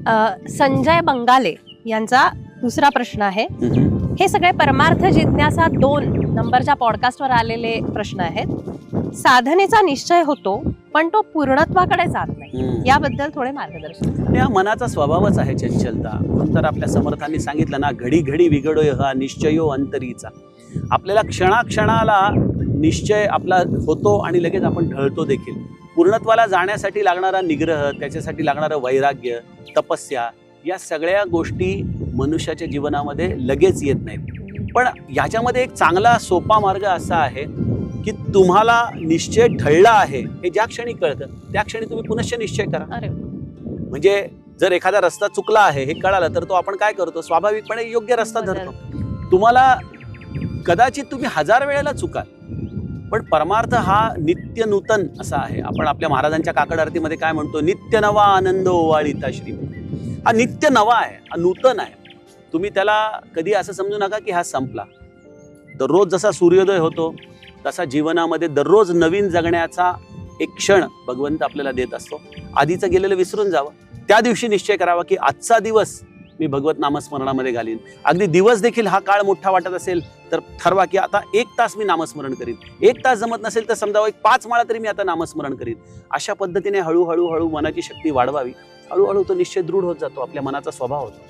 संजय बंगाले यांचा दुसरा प्रश्न आहे. हे सगळे परमार्थ जिज्ञासा 2 नंबरच्या पॉडकास्टवर आलेले प्रश्न आहेत. साधनेचा निश्चय होतो पण तो पूर्णत्वाकडे जात नाही, याबद्दल थोडे मार्गदर्शन करा. या मनाचा स्वभावच आहे चंचलता. म्हणून तर आपल्या समर्थांनी सांगितलं ना, घडी घडी विघडोय हा निश्चयो अंतरीचा. आपल्याला क्षणाक्षणाला निश्चय आपला होतो आणि लगेच आपण ढळतो देखील. पूर्णत्वाला जाण्यासाठी लागणारा निग्रह, त्याच्यासाठी लागणारं वैराग्य, तपस्या, या सगळ्या गोष्टी मनुष्याच्या जीवनामध्ये लगेच येत नाहीत. पण याच्यामध्ये एक चांगला सोपा मार्ग असा आहे की तुम्हाला निश्चय ढळला आहे हे ज्या क्षणी कळतं त्या क्षणी तुम्ही पुनश्च निश्चय करा. अरे म्हणजे जर एखादा रस्ता चुकला आहे हे कळालं तर तो आपण काय करतो, स्वाभाविकपणे योग्य रस्ता धरतो. तुम्हाला कदाचित तुम्ही 1000 वेळेला चुकाल, पण परमार्थ हा नित्य नूतन असा आहे. आपण आपल्या महाराजांच्या काकड आरतीमध्ये काय म्हणतो, नित्य नवा आनंद ओवाळीता श्री. हा नित्य नवा आहे, हा नूतन आहे. तुम्ही त्याला कधी असं समजू नका की हा संपला. दररोज जसा सूर्योदय होतो तसा जीवनामध्ये दररोज नवीन जगण्याचा एक क्षण भगवंत आपल्याला देत असतो. आधीचं गेलेलं विसरून जावं. त्या दिवशी निश्चय करावा की आजचा दिवस मी भगवत नामस्मरणामध्ये घालीन. अगदी दिवस देखील हा काळ मोठा वाटत असेल तर ठरवा की आता 1 तास मी नामस्मरण करीन. 1 तास जमत नसेल तर समजावं 5 माळा तरी मी आता नामस्मरण करीन. अशा पद्धतीने हळूहळू मनाची शक्ती वाढवावी. हळूहळू तो निश्चय दृढ होत जातो. आपल्या मनाचा स्वभाव होतो.